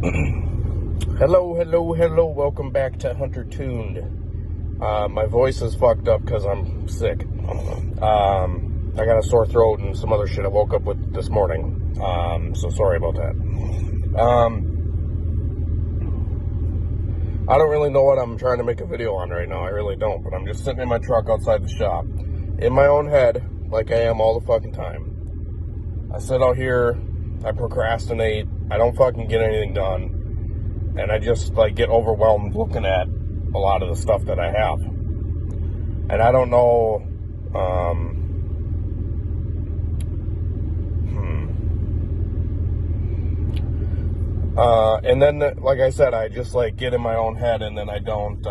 Hello, welcome back to Hunter Tuned. My voice is fucked up because I'm sick. I got a sore throat and some other shit I woke up with this morning. So sorry about that. I don't really know what I'm trying to make a video on right now. I really don't, but I'm just sitting in my truck outside the shop, in my own head, like I am all the fucking time. I sit out here, I procrastinate, I don't fucking get anything done. And I just, get overwhelmed looking at a lot of the stuff that I have. And I don't know, and then, like I said, I just, get in my own head, and then I don't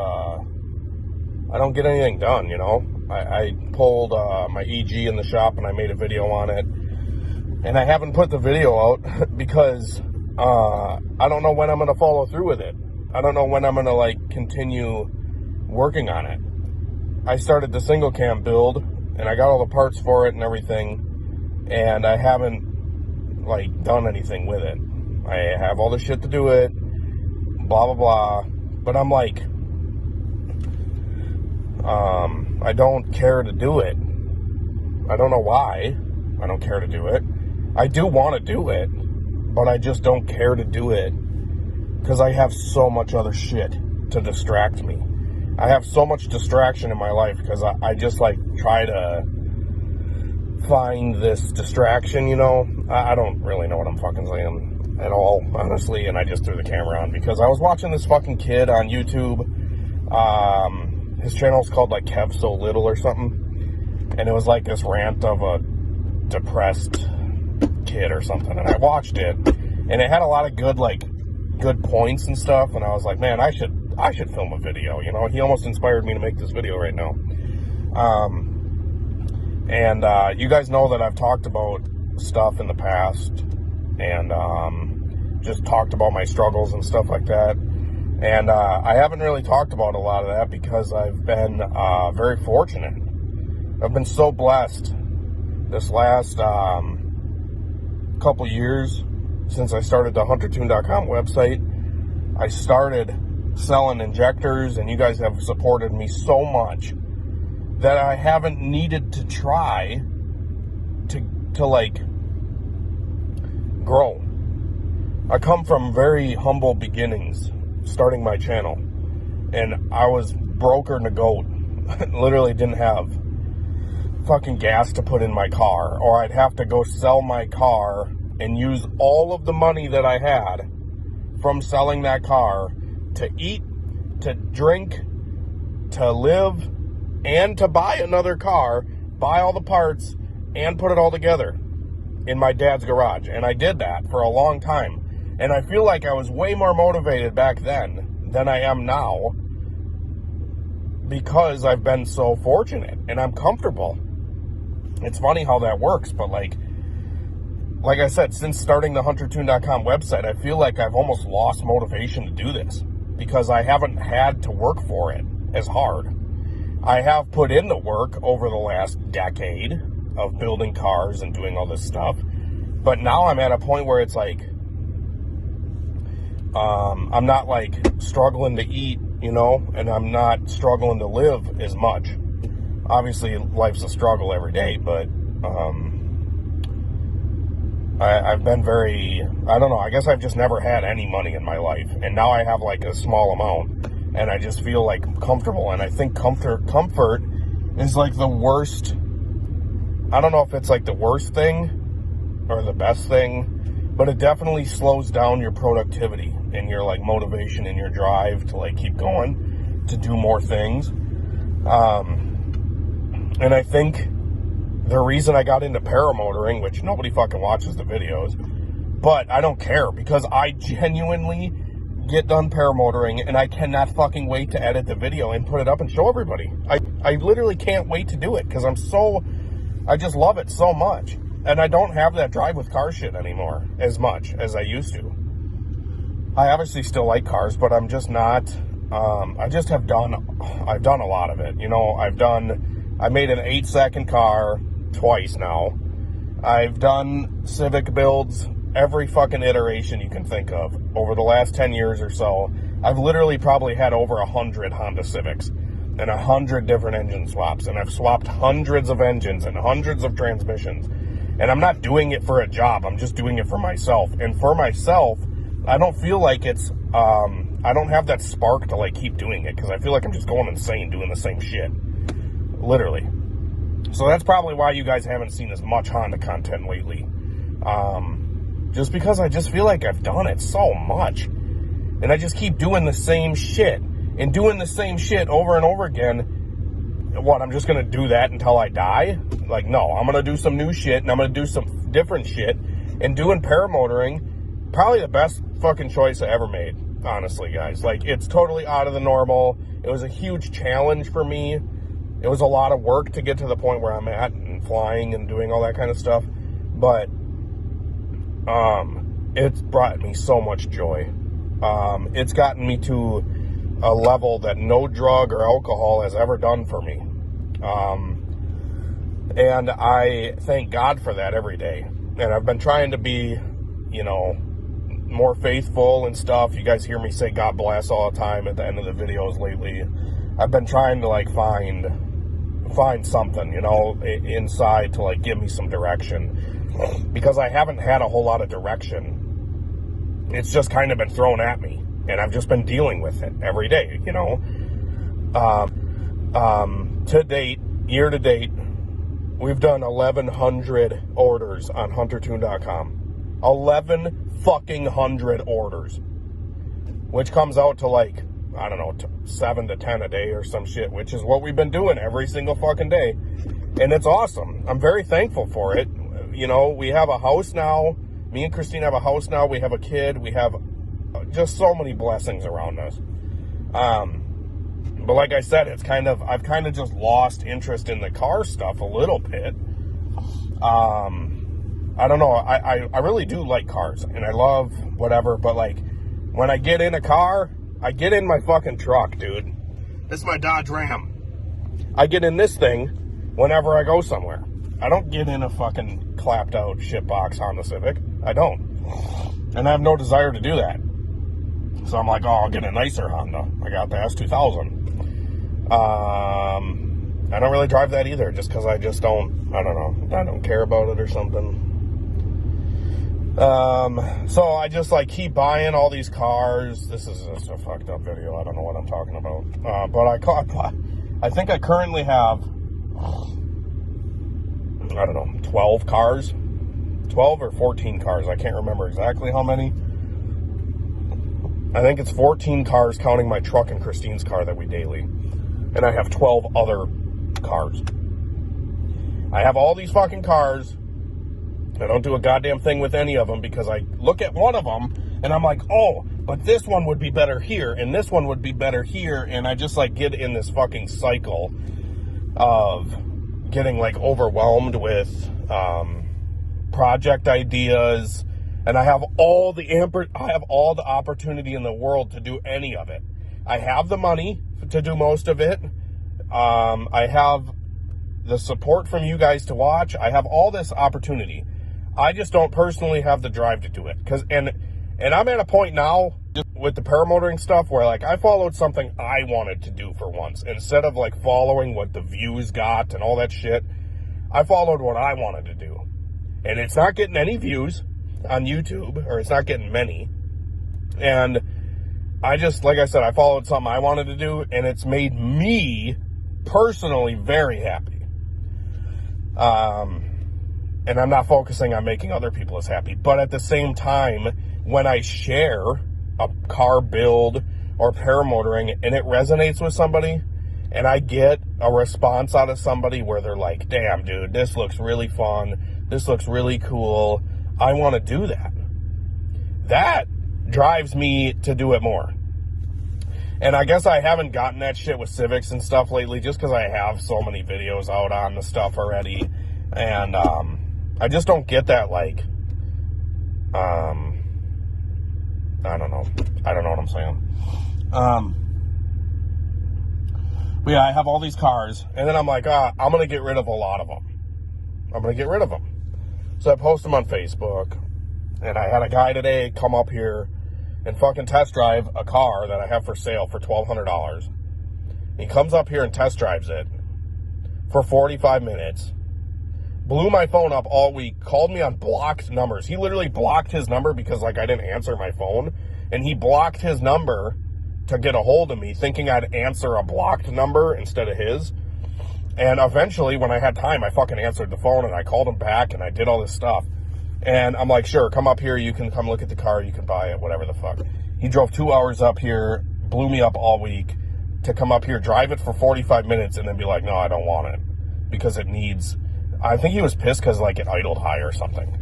get anything done, you know? I pulled, my EG in the shop, and I made a video on it. And I haven't put the video out because I don't know when I'm going to follow through with it. I don't know when I'm going to, continue working on it. I started the single cam build, and I got all the parts for it and everything, and I haven't, done anything with it. I have all the shit to do it, blah, blah, blah, but I'm I don't care to do it. I don't know why I don't care to do it. I do want to do it, but I just don't care to do it because I have so much other shit to distract me. I have so much distraction in my life because I just try to find this distraction, you know. I don't really know what I'm fucking saying at all, honestly, and I just threw the camera on because I was watching this fucking kid on YouTube. His channel's called Kev So Little or something, and it was this rant of a depressed kid or something, and I watched it, and it had a lot of good points and stuff, and I was like, man, I should film a video, you know. And he almost inspired me to make this video right now. And you guys know that I've talked about stuff in the past, and just talked about my struggles and stuff like that, and I haven't really talked about a lot of that because I've been very fortunate. I've been so blessed this last couple years since I started the HunterTune.com website. I started selling injectors, and you guys have supported me so much that I haven't needed to try to grow. I come from very humble beginnings starting my channel, and I was broker than a goat. Literally didn't have fucking gas to put in my car, or I'd have to go sell my car and use all of the money that I had from selling that car to eat, to drink, to live, and to buy another car, buy all the parts, and put it all together in my dad's garage. And I did that for a long time. And I feel like I was way more motivated back then than I am now because I've been so fortunate and I'm comfortable. It's funny how that works, but like I said, since starting the HunterTune.com website, I feel like I've almost lost motivation to do this because I haven't had to work for it as hard. I have put in the work over the last decade of building cars and doing all this stuff, but now I'm at a point where it's I'm not struggling to eat, you know, and I'm not struggling to live as much. Obviously, life's a struggle every day, but I've been very, I don't know, I guess I've just never had any money in my life, and now I have a small amount, and I just feel comfortable, and I think comfort is the worst. I don't know if it's the worst thing or the best thing, but it definitely slows down your productivity and your motivation and your drive to keep going, to do more things. And I think the reason I got into paramotoring, which nobody fucking watches the videos, but I don't care because I genuinely get done paramotoring and I cannot fucking wait to edit the video and put it up and show everybody. I literally can't wait to do it because I just love it so much. And I don't have that drive with car shit anymore as much as I used to. I obviously still like cars, but I'm just not, I've done a lot of it. You know, I made an 8-second car twice now. I've done Civic builds every fucking iteration you can think of over the last 10 years or so. I've literally probably had over 100 Honda Civics and 100 different engine swaps, and I've swapped hundreds of engines and hundreds of transmissions. And I'm not doing it for a job. I'm just doing it for myself. And for myself, I don't feel like it's, I don't have that spark to like keep doing it, because I feel like I'm just going insane doing the same shit. Literally. So that's probably why you guys haven't seen as much Honda content lately. Just because I just feel like I've done it so much. And I just keep doing the same shit. And doing the same shit over and over again. What, I'm just going to do that until I die? Like, no, I'm going to do some new shit, and I'm going to do some different shit. And doing paramotoring, probably the best fucking choice I ever made, honestly, guys. Like, it's totally out of the normal. It was a huge challenge for me. It was a lot of work to get to the point where I'm at, and flying and doing all that kind of stuff. But it's brought me so much joy. It's gotten me to a level that no drug or alcohol has ever done for me. And I thank God for that every day. And I've been trying to be, you know, more faithful and stuff. You guys hear me say God bless all the time at the end of the videos lately. I've been trying to like find something, you know, inside to like give me some direction, because I haven't had a whole lot of direction. It's just kind of been thrown at me. And I've just been dealing with it every day, you know. To date, year to date, we've done 1,100 orders on HunterTune.com. 1,100 orders. Which comes out to like, I don't know, 7 to 10 a day or some shit, which is what we've been doing every single fucking day. And it's awesome. I'm very thankful for it. You know, we have a house now. Me and Christine have a house now. We have a kid. We have just so many blessings around us. But like I said, I've kind of just lost interest in the car stuff a little bit. I don't know. I really do like cars, and I love whatever, but like when I get in a car, I get in my fucking truck, dude. This is my Dodge Ram. I get in this thing whenever I go somewhere. I don't get in a fucking clapped out shitbox Honda Civic. I don't. And I have no desire to do that. So I'm like, oh, I'll get a nicer Honda. I got the S2000. I don't really drive that either, just because I just don't, I don't know, I don't care about it or something. So I just like keep buying all these cars. This is just a fucked up video. I don't know what I'm talking about. But I think I currently have, I don't know, 12 cars, 12 or 14 cars. I can't remember exactly how many. I think it's 14 cars counting my truck and Christine's car that we daily. And I have 12 other cars. I have all these fucking cars. I don't do a goddamn thing with any of them, because I look at one of them and I'm like, oh, but this one would be better here and this one would be better here. And I just like get in this fucking cycle of getting like overwhelmed with project ideas. And I have all the opportunity in the world to do any of it. I have the money to do most of it. I have the support from you guys to watch. I have all this opportunity. I just don't personally have the drive to do it. And I'm at a point now with the paramotoring stuff where like I followed something I wanted to do for once. Instead of like following what the views got and all that shit, I followed what I wanted to do. And it's not getting any views on YouTube, or it's not getting many. And I just, like I said, I followed something I wanted to do, and it's made me personally very happy. And I'm not focusing on making other people as happy. But at the same time, when I share a car build or paramotoring and it resonates with somebody, and I get a response out of somebody where they're like, damn, dude, this looks really fun. This looks really cool. I want to do that. That drives me to do it more. And I guess I haven't gotten that shit with Civics and stuff lately, just because I have so many videos out on the stuff already. And I just don't get that, like, I don't know what I'm saying. But yeah, I have all these cars, and then I'm like, I'm going to get rid of a lot of them. I'm going to get rid of them. So I post them on Facebook. And I had a guy today come up here and fucking test drive a car that I have for sale for $1,200. He comes up here and test drives it for 45 minutes. Blew my phone up all week. Called me on blocked numbers. He literally blocked his number because, like, I didn't answer my phone. And he blocked his number to get a hold of me, thinking I'd answer a blocked number instead of his. And eventually, when I had time, I fucking answered the phone, and I called him back, and I did all this stuff. And I'm like, sure, come up here. You can come look at the car. You can buy it, whatever the fuck. He drove 2 hours up here, blew me up all week to come up here, drive it for 45 minutes, and then be like, no, I don't want it because it needs... I think he was pissed because, like, it idled high or something.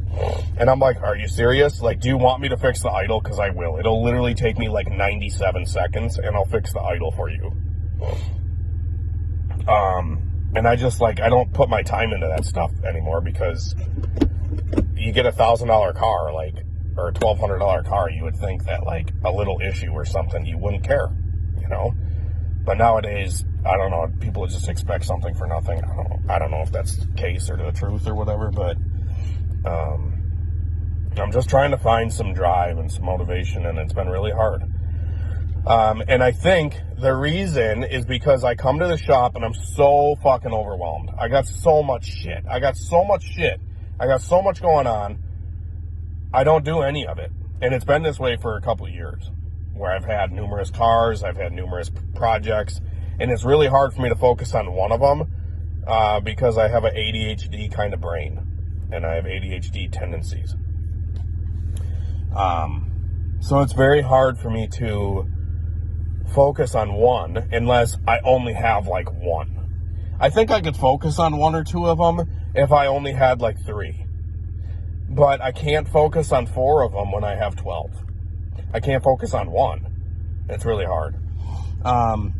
And I'm like, are you serious? Like, do you want me to fix the idle? Because I will. It'll literally take me, like, 97 seconds, and I'll fix the idle for you. And I just, like, I don't put my time into that stuff anymore because you get a $1,000 car, like, or a $1,200 car, you would think that, like, a little issue or something, you wouldn't care, you know? But nowadays, I don't know, people just expect something for nothing. I don't know if that's the case or the truth or whatever, but I'm just trying to find some drive and some motivation, and it's been really hard. And I think the reason is because I come to the shop and I'm so fucking overwhelmed. I got so much shit. I got so much going on. I don't do any of it. And it's been this way for a couple of years, where I've had numerous cars, I've had numerous projects, and it's really hard for me to focus on one of them because I have an ADHD kind of brain, and I have ADHD tendencies. So it's very hard for me to focus on one unless I only have, like, one. I think I could focus on one or two of them if I only had, like, 3. But I can't focus on 4 of them when I have 12. I can't focus on one. It's really hard. And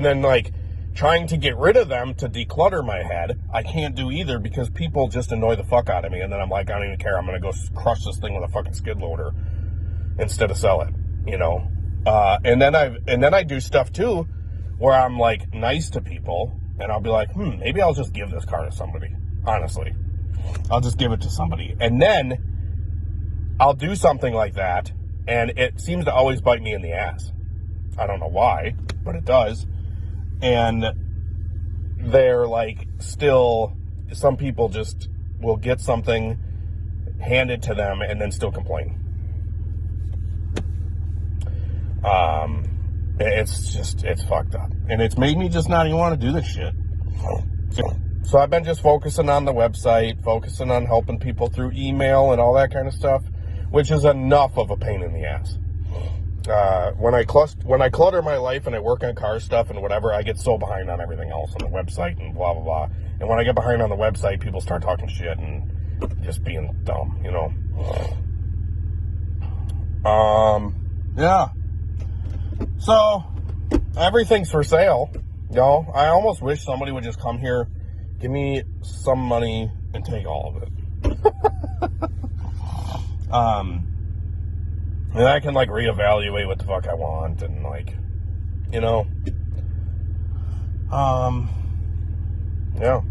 then, like, trying to get rid of them to declutter my head, I can't do either because people just annoy the fuck out of me. And then I'm like, I don't even care. I'm going to go crush this thing with a fucking skid loader instead of sell it, you know? And then I do stuff too where I'm, like, nice to people, and I'll be like, maybe I'll just give this car to somebody. Honestly, I'll just give it to somebody. And then I'll do something like that, and it seems to always bite me in the ass. I don't know why, but it does. And they're, like, still, some people just will get something handed to them and then still complain. It's fucked up. And it's made me just not even want to do this shit. So I've been just focusing on the website, focusing on helping people through email and all that kind of stuff, which is enough of a pain in the ass. When I clutter my life and I work on car stuff and whatever, I get so behind on everything else on the website and blah, blah, blah. And when I get behind on the website, people start talking shit and just being dumb, you know? Yeah. So, everything's for sale. You know, I almost wish somebody would just come here, give me some money, and take all of it. And I can, like, reevaluate what the fuck I want and, like, you know. Yeah.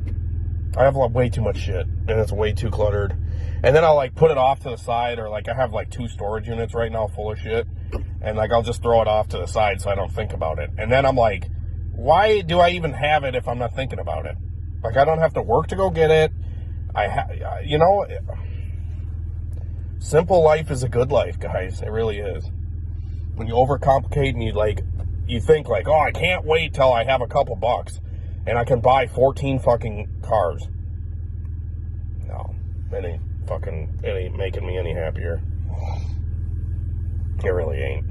I have, like, way too much shit, and it's way too cluttered. And then I'll, like, put it off to the side, or, like, I have, like, 2 storage units right now full of shit. And, like, I'll just throw it off to the side so I don't think about it. And then I'm like, why do I even have it if I'm not thinking about it? Like, I don't have to work to go get it. You know, simple life is a good life, guys. It really is. When you overcomplicate and you think, like, oh, I can't wait till I have a couple bucks and I can buy 14 fucking cars. No, it ain't making me any happier. It really ain't.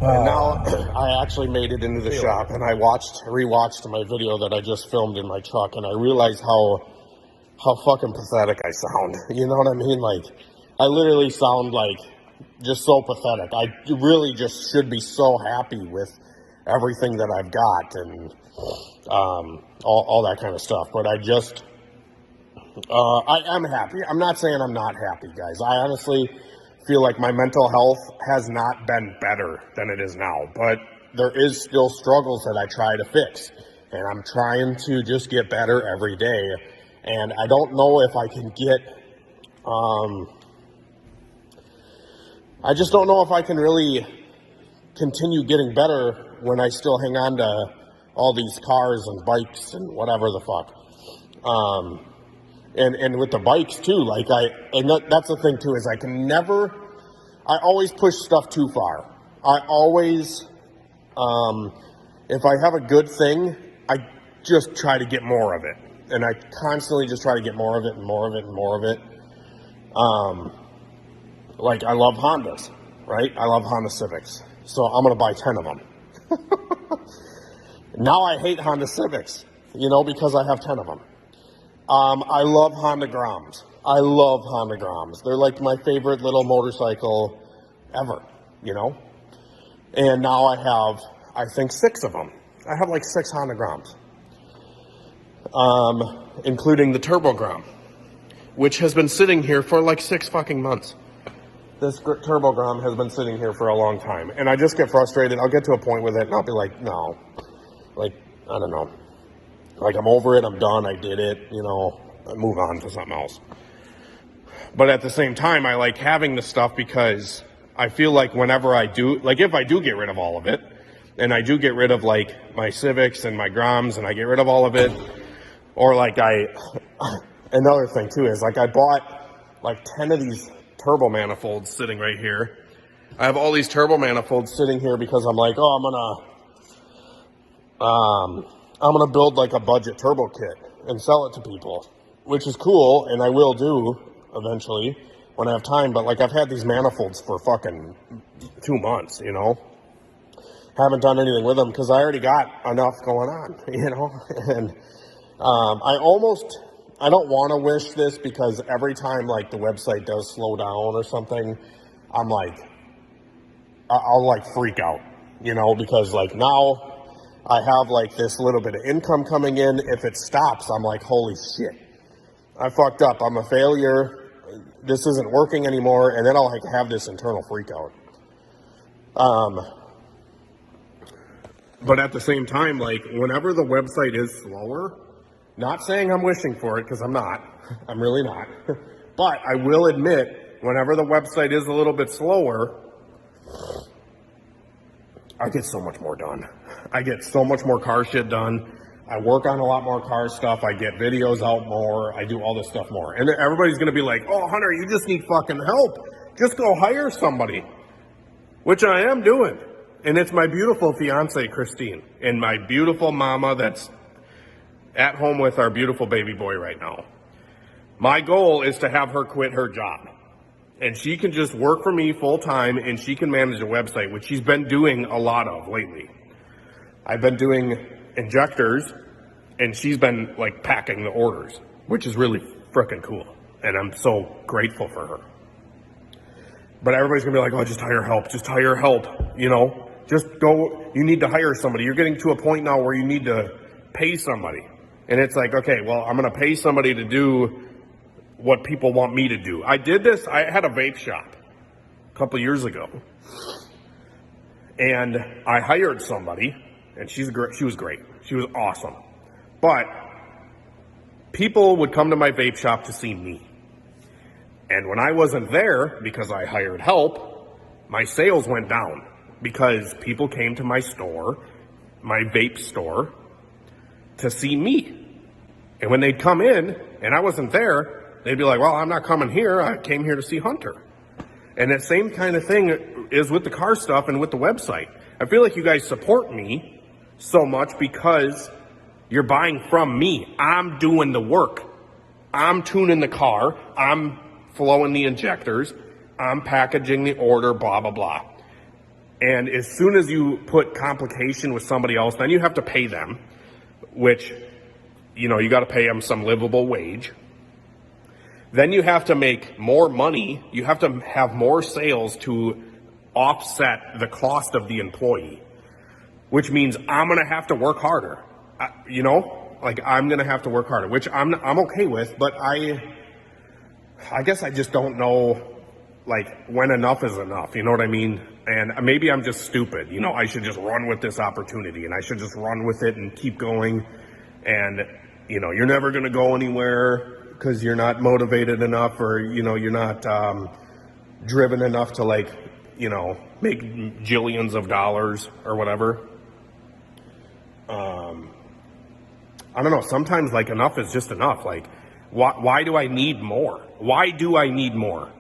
And now I actually made it into the shop, and I rewatched my video that I just filmed in my truck, and I realized how fucking pathetic I sound. You know what I mean? Like, I literally sound like just so pathetic. I really just should be so happy with everything that I've got and all that kind of stuff. But I am happy. I'm not saying I'm not happy, guys. I honestly feel like my mental health has not been better than it is now, but there is still struggles that I try to fix, and I'm trying to just get better every day. And I don't know if I can get, I just don't know if I can really continue getting better when I still hang on to all these cars and bikes and whatever the fuck. And with the bikes too, like that's the thing too, is I always push stuff too far. I always, if I have a good thing, I just try to get more of it. And I constantly just try to get more of it and more of it and more of it. Like I love Hondas, right? I love Honda Civics. So I'm going to buy 10 of them. Now I hate Honda Civics, because I have 10 of them. I love Honda Groms. I love Honda Groms. They're like my favorite little motorcycle ever, And now I have, I think, 6 of them. I have like 6 Honda Groms. Including the Turbo Grom, which has been sitting here for like 6 fucking months. This Turbo Grom has been sitting here for a long time, and I just get frustrated. I'll get to a point with it, and I'll be like, no, like, I don't know. Like, I'm over it, I'm done, I did it, I move on to something else. But at the same time, I like having the stuff because I feel like whenever I do, like if I do get rid of all of it, and I do get rid of like my Civics and my Groms, and I get rid of all of it, or like another thing too is like I bought like 10 of these turbo manifolds sitting right here. I have all these turbo manifolds sitting here because I'm like, oh, I'm gonna build like a budget turbo kit and sell it to people, which is cool, and I will do eventually when I have time. But like I've had these manifolds for fucking 2 months, haven't done anything with them because I already got enough going on, and I don't want to wish this because every time like the website does slow down or something, I'm like, I'll like freak out, because like now I have like this little bit of income coming in. If it stops, I'm like, holy shit, I fucked up. I'm a failure. This isn't working anymore. And then I'll like have this internal freak out. But at the same time, like whenever the website is slower, not saying I'm wishing for it because I'm not, I'm really not. But I will admit, whenever the website is a little bit slower, I get so much more done. I get so much more car shit done. I work on a lot more car stuff. I get videos out more. I do all this stuff more. And everybody's going to be like, oh, Hunter, you just need fucking help. Just go hire somebody, which I am doing. And it's my beautiful fiance, Christine, and my beautiful mama that's at home with our beautiful baby boy right now. My goal is to have her quit her job. And she can just work for me full time, and she can manage a website, which she's been doing a lot of lately. I've been doing injectors, and she's been like packing the orders, which is really freaking cool. And I'm so grateful for her. But everybody's gonna be like, oh, just hire help, just hire help, just go, you need to hire somebody. You're getting to a point now where you need to pay somebody. And it's like, okay, well, I'm going to pay somebody to do what people want me to do. I did this. I had a vape shop a couple years ago. And I hired somebody, and she was great. She was awesome. But people would come to my vape shop to see me. And when I wasn't there, because I hired help, my sales went down. Because people came to my store, my vape store, to see me. And when they'd come in and I wasn't there, they'd be like, well, I'm not coming here. I came here to see Hunter. And that same kind of thing is with the car stuff and with the website. I feel like you guys support me so much because you're buying from me. I'm doing the work. I'm tuning the car. I'm flowing the injectors. I'm packaging the order, blah, blah, blah. And as soon as you put complication with somebody else, then you have to pay them, which, you got to pay them some livable wage. Then you have to make more money. You have to have more sales to offset the cost of the employee, which means I'm going to have to work harder. I'm going to have to work harder, which I'm okay with, but I guess I just don't know, like, when enough is enough, you know what I mean? And maybe I'm just stupid. I should just run with this opportunity, and I should just run with it and keep going. And you know, you're never going to go anywhere because you're not motivated enough, or, you know, you're not driven enough to, like, you know, make jillions of dollars or whatever. I don't know. Sometimes, like, enough is just enough. Like, why do I need more? Why do I need more?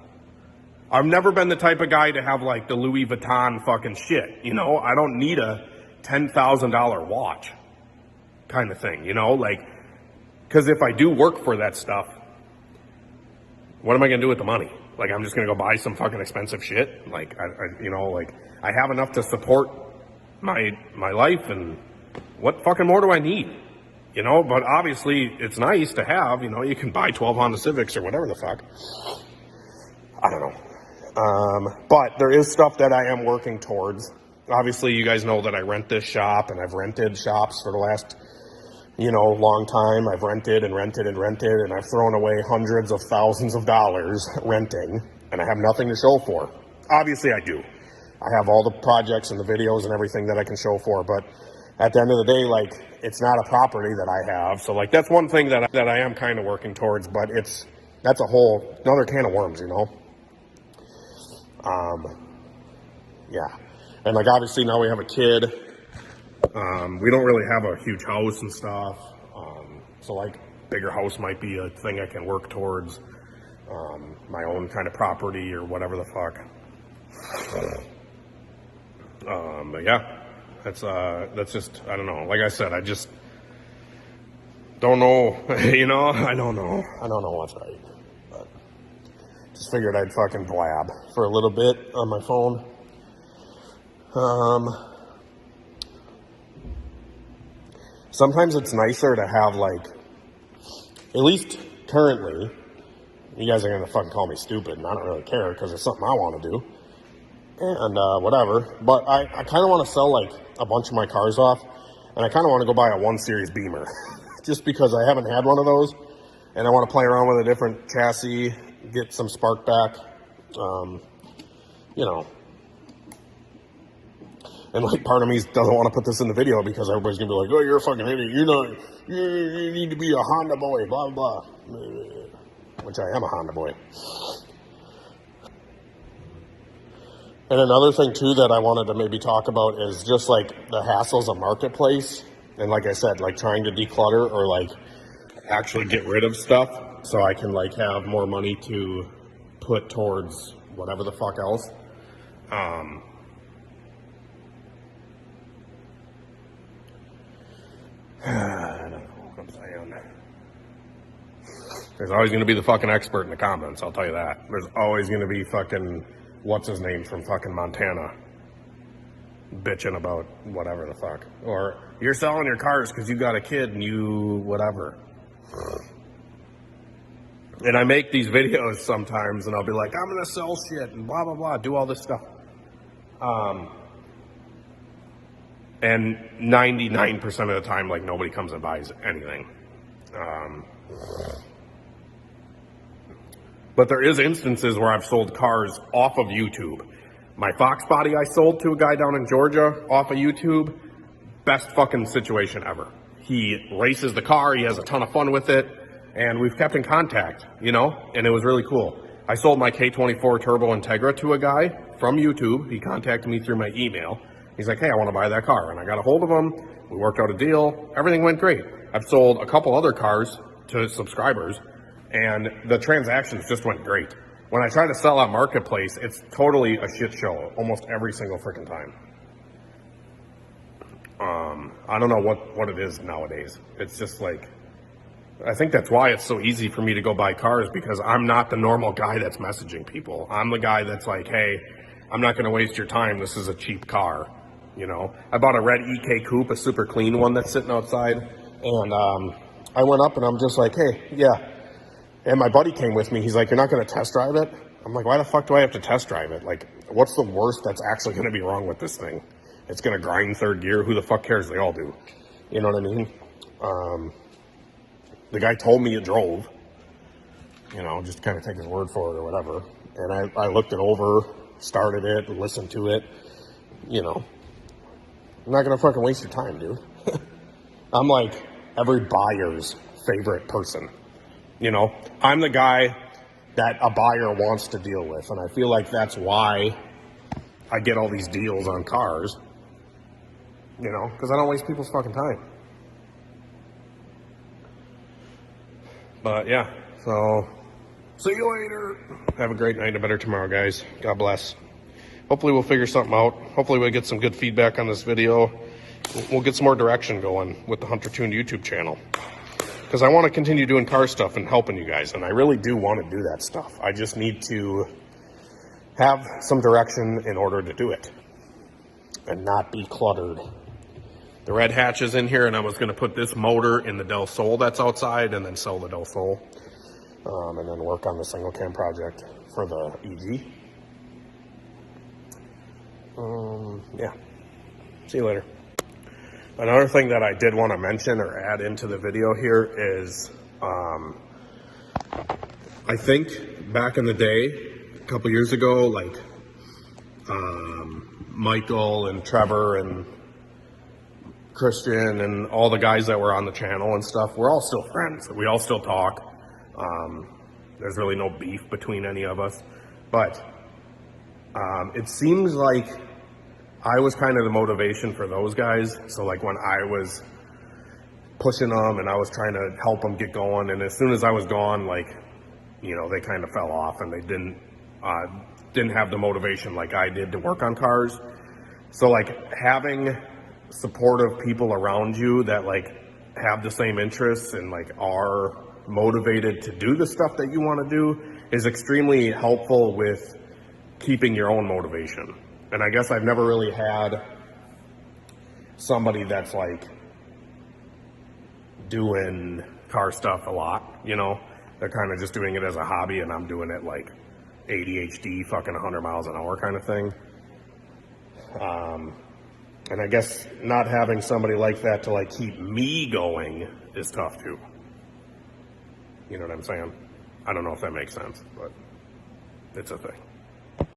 I've never been the type of guy to have, like, the Louis Vuitton fucking shit. You know, I don't need a $10,000 watch kind of thing, you know? Like, because if I do work for that stuff, what am I going to do with the money? Like, I'm just going to go buy some fucking expensive shit? Like, you know, like, I have enough to support my life, and what fucking more do I need? You know, but obviously it's nice to have, you know, you can buy 12 Honda Civics or whatever the fuck. I don't know. But there is stuff that I am working towards. Obviously, you guys know that I rent this shop, and I've rented shops for the last, you know, long time. I've rented and rented and rented, and I've thrown away hundreds of thousands of dollars renting, and I have nothing to show for. Obviously, I do. I have all the projects and the videos and everything that I can show for, but at the end of the day, like, it's not a property that I have. So, like, that's one thing that I am kind of working towards, but that's a whole another can of worms, you know? Yeah. And, like, obviously now we have a kid. We don't really have a huge house and stuff. So, like, bigger house might be a thing I can work towards. My own kind of property or whatever the fuck. But yeah. That's just, I don't know. Like I said, I just don't know, you know, I don't know what's right, but just figured I'd fucking blab for a little bit on my phone. Sometimes it's nicer to have, like, at least currently, you guys are going to fucking call me stupid, and I don't really care because it's something I want to do. And whatever, but I kind of want to sell, like, a bunch of my cars off, and I kind of want to go buy a 1 Series Beamer just because I haven't had one of those, and I want to play around with a different chassis, get some spark back, you know, and, like, part of me doesn't want to put this in the video because everybody's gonna be like, oh, you're a fucking idiot, you need to be a Honda boy, blah blah blah, which I am a Honda boy. And another thing, too, that I wanted to maybe talk about is just, like, the hassles of marketplace. And like I said, like, trying to declutter or, like, actually get rid of stuff so I can, like, have more money to put towards whatever the fuck else. I don't know what I'm saying. There's always going to be the fucking expert in the comments, I'll tell you that. There's always going to be fucking... what's his name from fucking Montana bitching about whatever the fuck, or you're selling your cars because you got a kid and you whatever. And I make these videos sometimes and I'll be like, I'm gonna sell shit and blah blah blah, do all this stuff, and 99% of the time, like, nobody comes and buys anything. But there is instances where I've sold cars off of YouTube. My Fox body I sold to a guy down in Georgia off of YouTube. Best fucking situation ever. He races the car, he has a ton of fun with it, and we've kept in contact, you know, and it was really cool. I sold my K24 Turbo Integra to a guy from YouTube. He contacted me through my email. He's like, hey, I want to buy that car. And I got a hold of him. We worked out a deal. Everything went great. I've sold a couple other cars to subscribers, and the transactions just went great. When I try to sell at Marketplace, it's totally a shit show almost every single freaking time. I don't know what it is nowadays. It's just like, I think that's why it's so easy for me to go buy cars, because I'm not the normal guy that's messaging people. I'm the guy that's like, hey, I'm not going to waste your time. This is a cheap car. You know, I bought a red EK Coupe, a super clean one that's sitting outside. And I went up and I'm just like, hey, yeah. And my buddy came with me. He's like, you're not going to test drive it? I'm like, why the fuck do I have to test drive it? Like, what's the worst that's actually going to be wrong with this thing? It's going to grind third gear. Who the fuck cares? They all do. You know what I mean? The guy told me it drove. You know, just kind of take his word for it or whatever. And I looked it over, started it, listened to it. You know, I'm not going to fucking waste your time, dude. I'm like every buyer's favorite person. You know, I'm the guy that a buyer wants to deal with, and I feel like that's why I get all these deals on cars, you know, because I don't waste people's fucking time. But yeah, so see you later. Have a great night, a better tomorrow, guys. God bless. Hopefully we'll figure something out. Hopefully we'll get some good feedback on this video. We'll get some more direction going with the Hunter Tuned YouTube channel, because I want to continue doing car stuff and helping you guys, and I really do want to do that stuff. I just need to have some direction in order to do it and not be cluttered. The red hatch is in here, and I was going to put this motor in the Del Sol that's outside and then sell the Del Sol, and then work on the single cam project for the EG. Yeah. See you later. Another thing that I did want to mention or add into the video here is, I think back in the day, a couple years ago, like, Michael and Trevor and Christian and all the guys that were on the channel and stuff, we're all still friends. We all still talk. There's really no beef between any of us, but it seems like I was kind of the motivation for those guys. So like when I was pushing them and I was trying to help them get going, and as soon as I was gone, like, you know, they kind of fell off and they didn't have the motivation like I did to work on cars. So like having supportive people around you that like have the same interests and like are motivated to do the stuff that you want to do is extremely helpful with keeping your own motivation. And I guess I've never really had somebody that's like doing car stuff a lot, you know? They're kind of just doing it as a hobby, and I'm doing it like ADHD fucking 100 miles an hour kind of thing. And I guess not having somebody like that to like keep me going is tough too. You know what I'm saying? I don't know if that makes sense, but it's a thing.